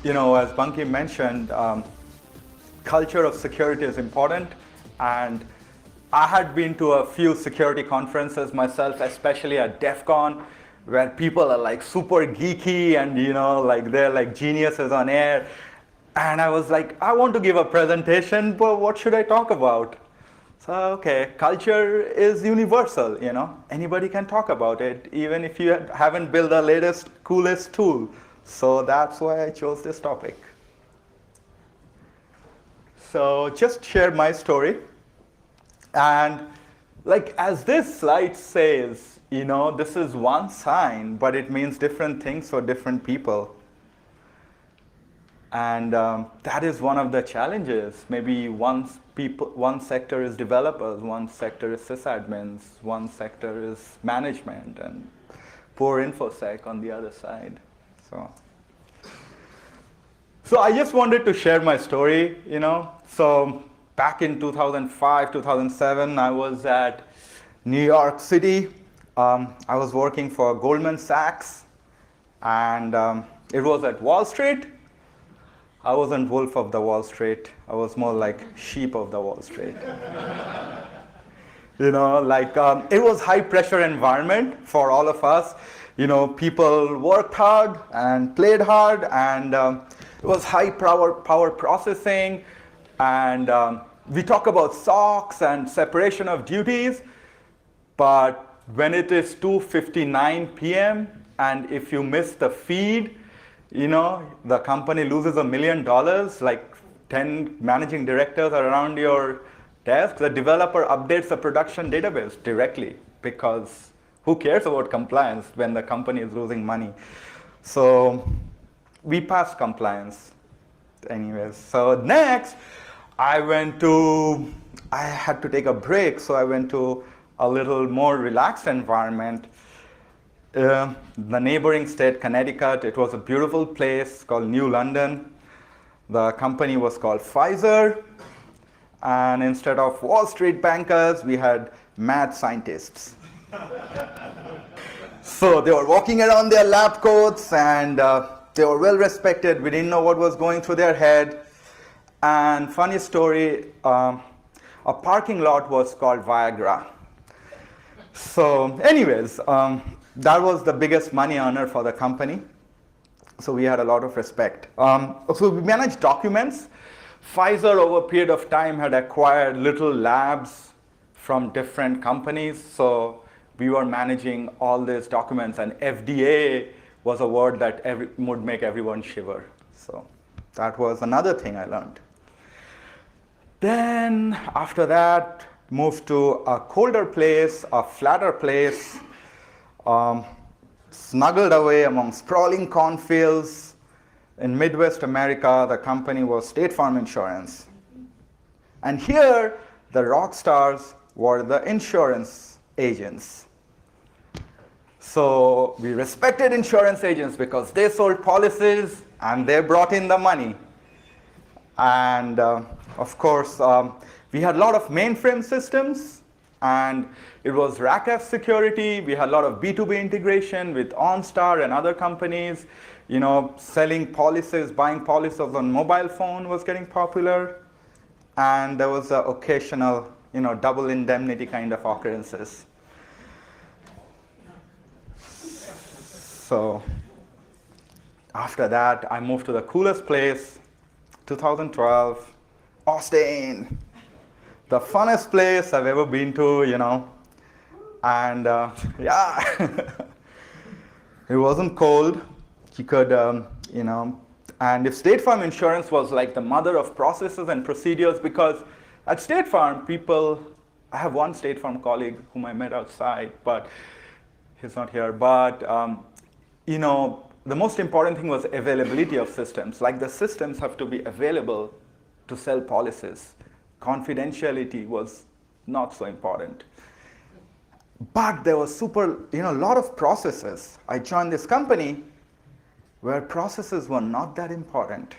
As Bunky mentioned, culture of security is important, and I had been to a few security conferences myself, especially at DEF CON, where people are like super geeky and like they're like geniuses on air. And I was like, I want to give a presentation, but what should I talk about? So, okay, culture is universal, Anybody can talk about it, even if you haven't built the latest, coolest tool. So that's why I chose this topic. So just share my story. And like as this slide says, this is one sign, but it means different things for different people. And that is one of the challenges. Maybe one sector is developers, one sector is sysadmins, one sector is management, and poor InfoSec on the other side. So I just wanted to share my story, So back in 2005, 2007, I was at New York City. I was working for Goldman Sachs, and it was at Wall Street. I wasn't wolf of the Wall Street. I was more like sheep of the Wall Street. It was high pressure environment for all of us. People worked hard and played hard, and it was high power processing. And we talk about SOX and separation of duties, but when it is 2:59 p.m. and if you miss the feed, the company loses $1 million, like 10 managing directors are around your desk. The developer updates the production database directly, because who cares about compliance when the company is losing money? So we passed compliance anyways. So next, I had to take a break, so I went to a little more relaxed environment. The neighboring state, Connecticut, it was a beautiful place called New London. The company was called Pfizer. And instead of Wall Street bankers, we had mad scientists. So they were walking around their lab coats, and they were well respected. We didn't know what was going through their head. And funny story, a parking lot was called Viagra. So anyways, that was the biggest money earner for the company. So we had a lot of respect. So we managed documents. Pfizer, over a period of time, had acquired little labs from different companies. So we were managing all these documents. And FDA was a word that would make everyone shiver. So that was another thing I learned. Then after that, moved to a colder place, a flatter place, snuggled away among sprawling cornfields. In Midwest America, the company was State Farm Insurance. And here, the rock stars were the insurance agents. So we respected insurance agents because they sold policies and they brought in the money. And of course, we had a lot of mainframe systems, and it was RACF security. We had a lot of B2B integration with OnStar and other companies. Selling policies, buying policies on mobile phone was getting popular. And there was the occasional, double indemnity kind of occurrences. So after that, I moved to the coolest place, 2012, Austin. The funnest place I've ever been to, And yeah, it wasn't cold. You could, and if State Farm Insurance was like the mother of processes and procedures, because at State Farm, I have one State Farm colleague whom I met outside, but he's not here. But, the most important thing was availability of systems. Like the systems have to be available to sell policies. Confidentiality was not so important. But there was a lot of processes. I joined this company where processes were not that important.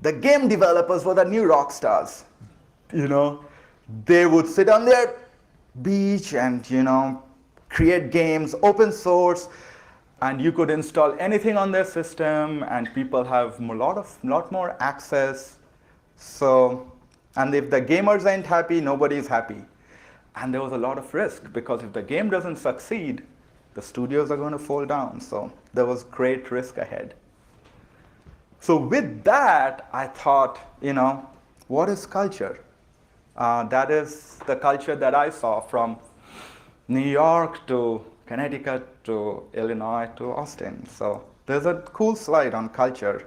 The game developers were the new rock stars. They would sit on their beach and, create games, open source, And you could install anything on their system, and people have lot more access. So, and if the gamers ain't happy, nobody's happy. And there was a lot of risk, because if the game doesn't succeed, the studios are going to fall down. So there was great risk ahead. So with that, I thought, what is culture? That is the culture that I saw from New York to Connecticut to Illinois to Austin. So there's a cool slide on culture.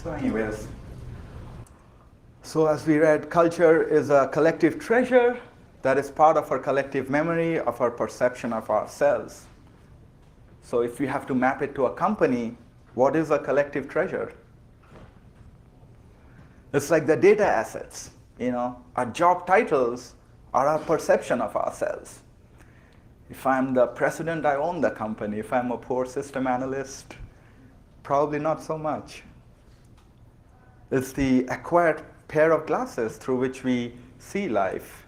So anyways, so as we read, culture is a collective treasure that is part of our collective memory, of our perception of ourselves. So if we have to map it to a company, what is a collective treasure? It's like the data assets. Our job titles are our perception of ourselves. If I'm the president, I own the company. If I'm a poor system analyst, probably not so much. It's the acquired pair of glasses through which we see life.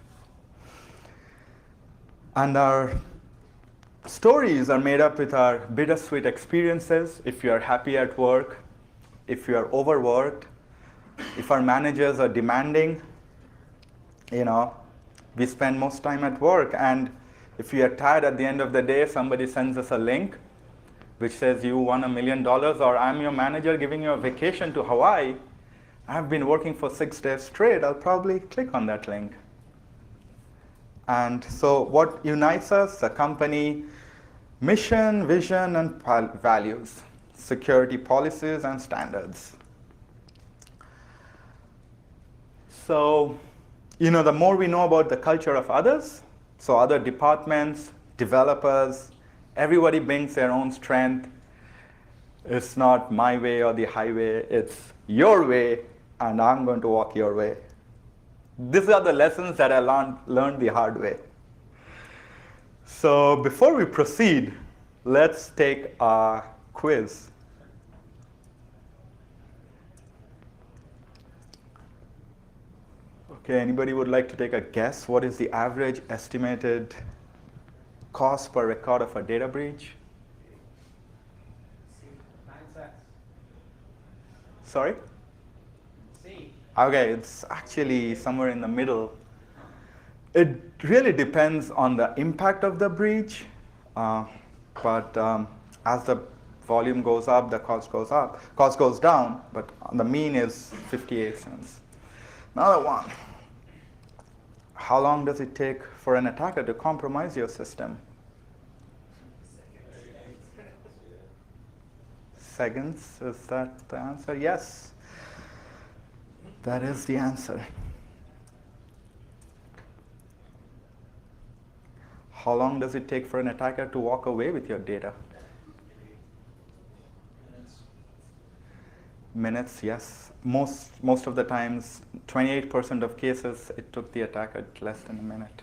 And our stories are made up with our bittersweet experiences. If you are happy at work, if you are overworked, if our managers are demanding, we spend most time at work. And if we are tired at the end of the day, somebody sends us a link which says you won $1 million, or I'm your manager giving you a vacation to Hawaii. I've been working for 6 days straight. I'll probably click on that link. And so what unites us? The company mission, vision, and values, security policies, and standards. So, the more we know about the culture of others, so other departments, developers, everybody brings their own strength. It's not my way or the highway, it's your way, and I'm going to walk your way. These are the lessons that I learned the hard way. So before we proceed, let's take a quiz. Okay, anybody would like to take a guess? What is the average estimated cost per record of a data breach? 9 cents. Sorry? C. Okay, it's actually somewhere in the middle. It really depends on the impact of the breach, but as the volume goes up, the cost goes down, but the mean is 58 cents. Another one. How long does it take for an attacker to compromise your system? Seconds, is that the answer? Yes, that is the answer. How long does it take for an attacker to walk away with your data? Minutes, yes. Most of the times, 28% of cases, it took the attacker less than a minute.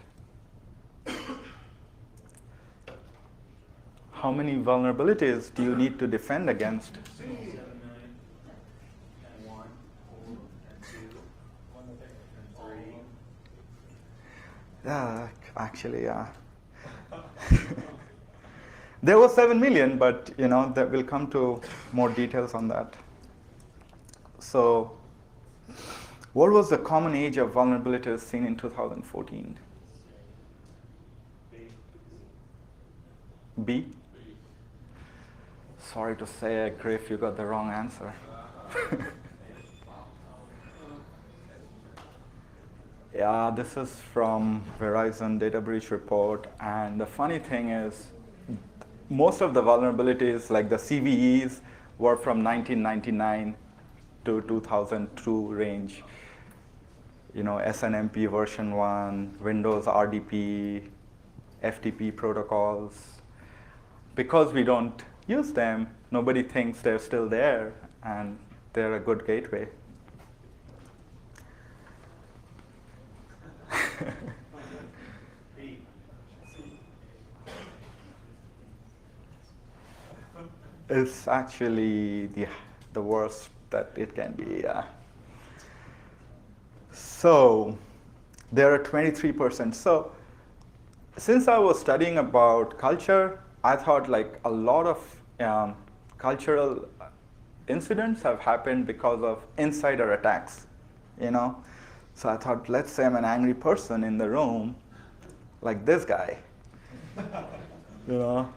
How many vulnerabilities do you need to defend against? 7 million. And 1, 4, and 2, 1 and 3. Yeah, actually, yeah. There was 7 million, but that we'll come to more details on that. So, what was the common age of vulnerabilities seen in 2014? B. B? Sorry to say, Griff, you got the wrong answer. Yeah, this is from Verizon data breach report. And the funny thing is, most of the vulnerabilities, like the CVEs, were from 1999 to 2002 range. You know, SNMP version 1, Windows RDP, FTP protocols. Because we don't use them, nobody thinks they're still there, and they're a good gateway. It's actually the worst that it can be. So there are 23%. So since I was studying about culture, I thought like a lot of cultural incidents have happened because of insider attacks, you know. So I thought, let's say I'm an angry person in the room, like this guy, you know,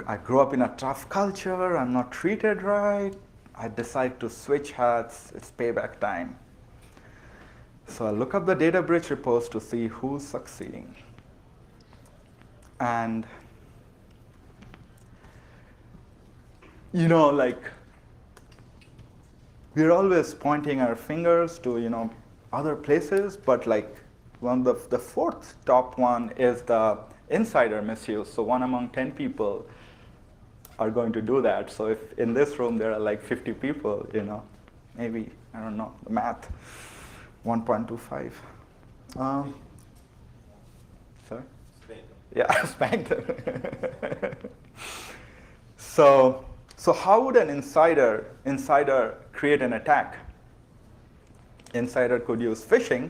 I grew up in a tough culture, I'm not treated right, I decide to switch hats, it's payback time. So I look up the data breach reports to see who's succeeding. And, you know, like, we're always pointing our fingers to, you know, other places, but like, one of the fourth top one is the insider misuse. So 1 among 10 people are going to do that. So if in this room there are like 50 people, you know, maybe, I don't know, the math, 1.25. Sorry? Yeah, spank them. So how would an insider create an attack? Insider could use phishing,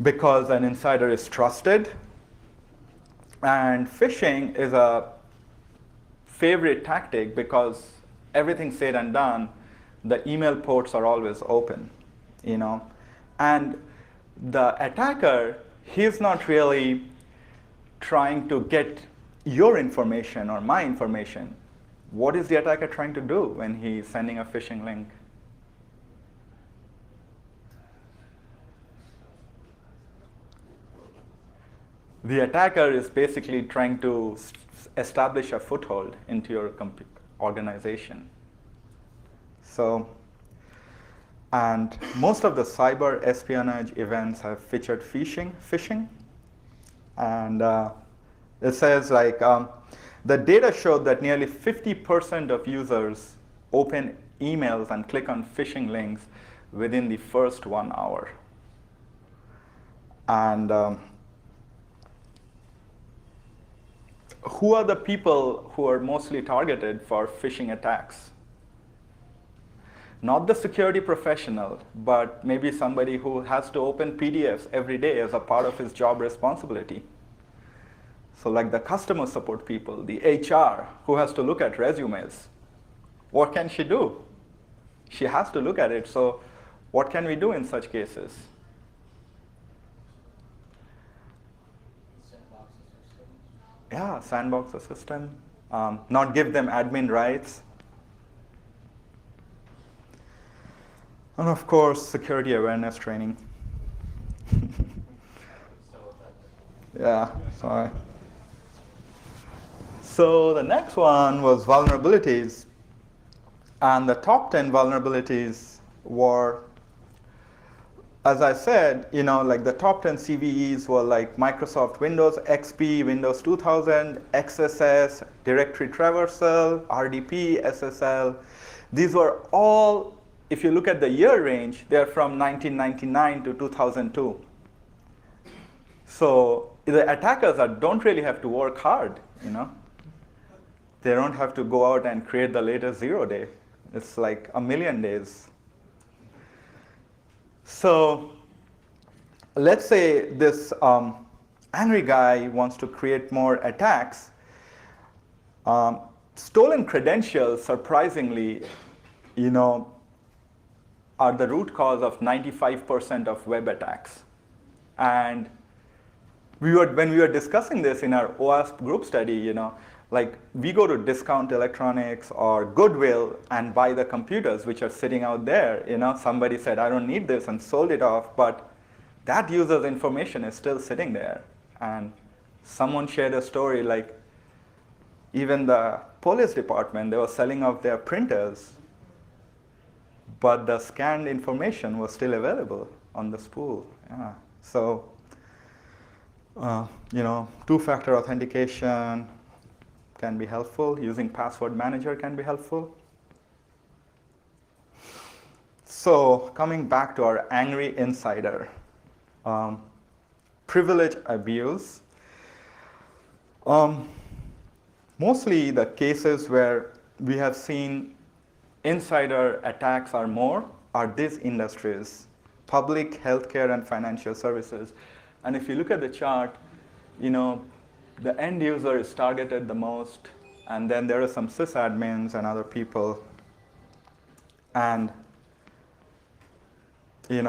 because an insider is trusted, and phishing is a favorite tactic because everything said and done, the email ports are always open, you know, and the attacker, he's not really trying to get your information or my information. What is the attacker trying to do when he's sending a phishing link? The attacker is basically trying to establish a foothold into your organization. So, and most of the cyber espionage events have featured phishing. And it says like, the data showed that nearly 50% of users open emails and click on phishing links within the first 1 hour. And who are the people who are mostly targeted for phishing attacks? Not the security professional, but maybe somebody who has to open PDFs every day as a part of his job responsibility. So like the customer support people, the HR, who has to look at resumes. What can she do? She has to look at it. So what can we do in such cases? Yeah, sandbox the system, not give them admin rights. And of course, security awareness training. Yeah, sorry. So the next one was vulnerabilities. And the top 10 vulnerabilities were, as I said, you know, like the top 10 CVEs were like Microsoft Windows XP, Windows 2000, XSS, directory traversal, RDP, SSL. These were all, if you look at the year range, they're from 1999 to 2002. So the attackers don't really have to work hard, you know. They don't have to go out and create the latest 0 day. It's like a million days. So let's say this angry guy wants to create more attacks. Stolen credentials, surprisingly, you know, are the root cause of 95% of web attacks. And When we were discussing this in our OWASP group study, like we go to Discount Electronics or Goodwill and buy the computers which are sitting out there. Somebody said, I don't need this and sold it off, but that user's information is still sitting there. And someone shared a story like even the police department, they were selling off their printers, but the scanned information was still available on the spool. Yeah. So, two-factor authentication can be helpful. Using password manager can be helpful. So, coming back to our angry insider, privilege abuse. Mostly the cases where we have seen insider attacks are these industries: public, healthcare, and financial services. And if you look at the chart, the end user is targeted the most, and then there are some sysadmins and other people. And it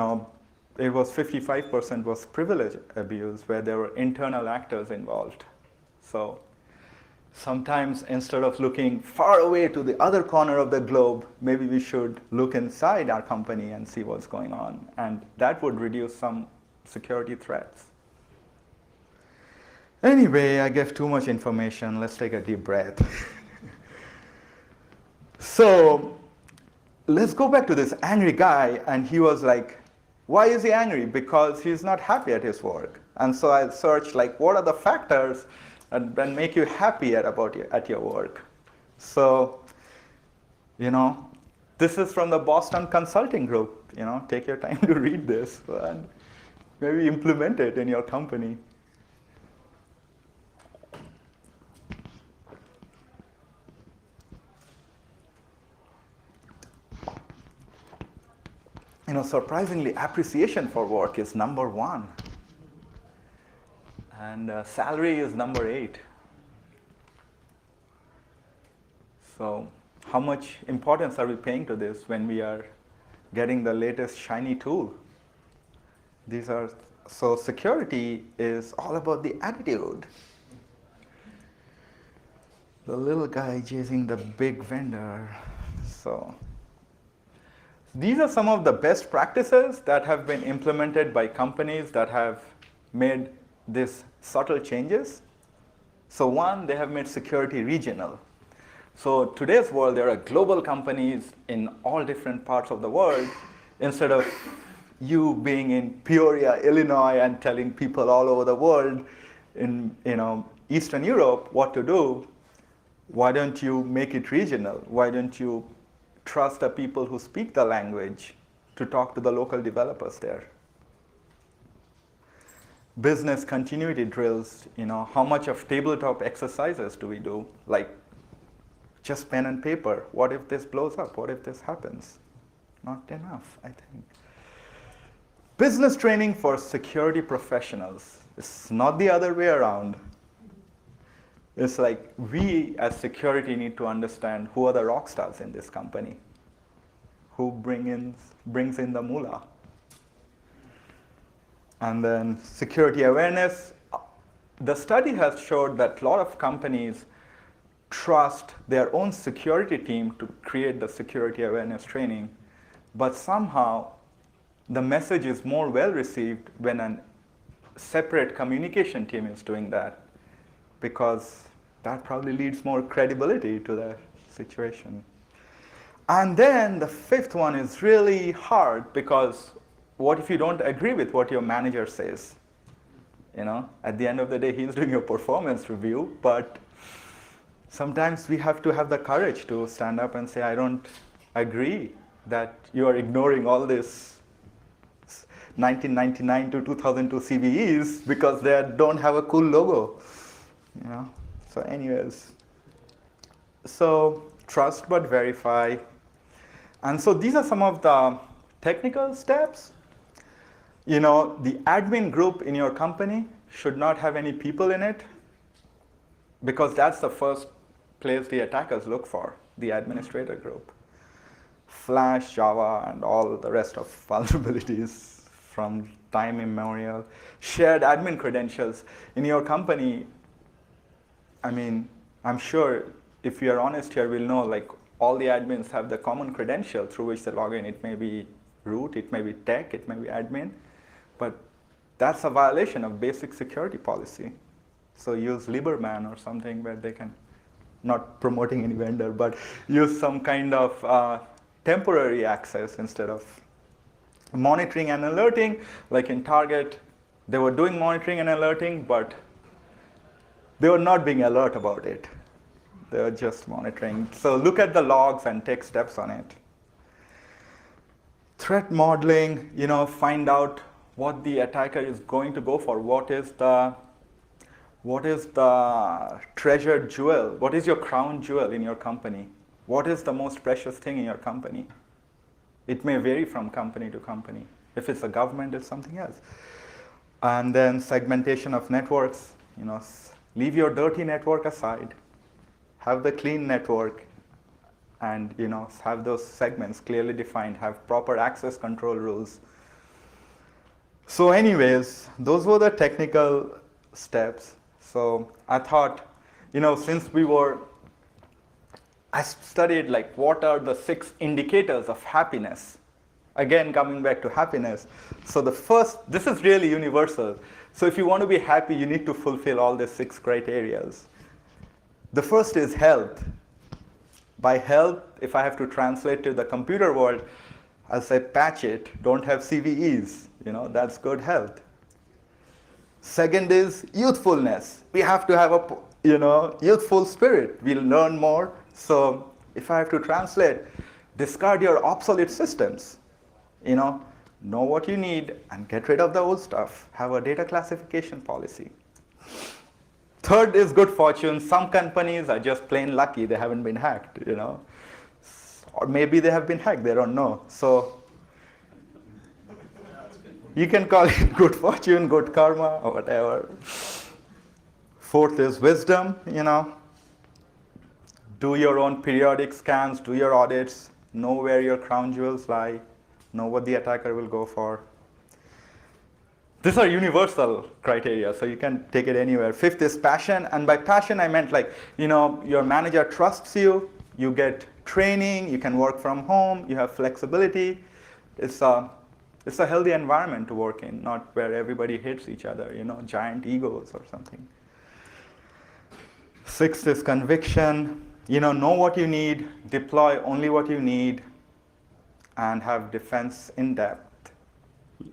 was 55% was privilege abuse, where there were internal actors involved. So sometimes instead of looking far away to the other corner of the globe, maybe we should look inside our company and see what's going on. And that would reduce some security threats. Anyway, I gave too much information. Let's take a deep breath. So let's go back to this angry guy. And he was like, why is he angry? Because he's not happy at his work. And so I searched, like, what are the factors that make you happy at your work? So, this is from the Boston Consulting Group. Take your time to read this and maybe implement it in your company. Surprisingly, appreciation for work is number 1. And salary is number 8. So how much importance are we paying to this when we are getting the latest shiny tool? So security is all about the attitude. The little guy chasing the big vendor. So these are some of the best practices that have been implemented by companies that have made these subtle changes. So one, they have made security regional. So today's world, there are global companies in all different parts of the world. Instead of you being in Peoria, Illinois, and telling people all over the world in Eastern Europe what to do, why don't you make it regional? Why don't you trust the people who speak the language to talk to the local developers there? Business continuity drills, how much of tabletop exercises do we do? Like just pen and paper. What if this blows up? What if this happens? Not enough, I think. Business training for security professionals. It's not the other way around. It's like we as security need to understand who are the rock stars in this company, who brings in the moolah. And then security awareness. The study has showed that a lot of companies trust their own security team to create the security awareness training, but somehow the message is more well received when a separate communication team is doing that, because that probably leads more credibility to the situation. And then the 5th one is really hard, because what if you don't agree with what your manager says? At the end of the day, he's doing a performance review, but sometimes we have to have the courage to stand up and say, I don't agree that you are ignoring all this 1999 to 2002 CVEs because they don't have a cool logo. So anyways, so trust but verify. And so these are some of the technical steps. The admin group in your company should not have any people in it, because that's the first place the attackers look for, the administrator group. Flash, Java, and all the rest of vulnerabilities from time immemorial. Shared admin credentials. In your company, I mean, I'm sure if we are honest here, we'll know like all the admins have the common credential through which they log in. It may be root, it may be tech, it may be admin, but that's a violation of basic security policy. So use Lieberman or something where they can, not promoting any vendor, but use some kind of temporary access instead of monitoring and alerting. Like in Target, they were doing monitoring and alerting, but they were not being alert about it. They were just monitoring. So look at the logs and take steps on it. Threat modeling, find out what the attacker is going to go for. What is the treasured jewel? What is your crown jewel in your company? What is the most precious thing in your company? It may vary from company to company. If it's a government, it's something else. And then segmentation of networks, leave your dirty network aside. Have the clean network and have those segments clearly defined, have proper access control rules. So anyways, those were the technical steps. So I thought, since I studied like what are the 6 indicators of happiness. Again, coming back to happiness. So this is really universal. So if you want to be happy, you need to fulfill all the 6 criteria. The first is health. By health, if I have to translate to the computer world, I'll say patch it, don't have CVEs. That's good health. Second is youthfulness. We have to have a youthful spirit. We'll learn more. So if I have to translate, discard your obsolete systems. Know what you need and get rid of the old stuff. Have a data classification policy. Third is good fortune. Some companies are just plain lucky. They haven't been hacked, Or maybe they have been hacked. They don't know. So you can call it good fortune, good karma, or whatever. Fourth is wisdom, Do your own periodic scans, do your audits, know where your crown jewels lie, know what the attacker will go for. These are universal criteria, so you can take it anywhere. Fifth is passion, and by passion I meant like, your manager trusts you, you get training, you can work from home, you have flexibility. It's a healthy environment to work in, not where everybody hates each other, giant egos or something. Sixth is conviction, know what you need, deploy only what you need, and have defense in depth.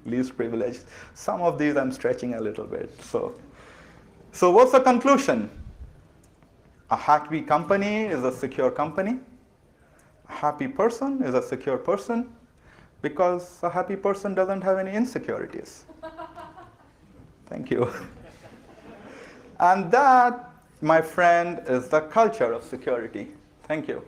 Least privilege. Some of these I'm stretching a little bit. So what's the conclusion? A happy company is a secure company. A happy person is a secure person because a happy person doesn't have any insecurities. Thank you. And that, my friend, is the culture of security. Thank you.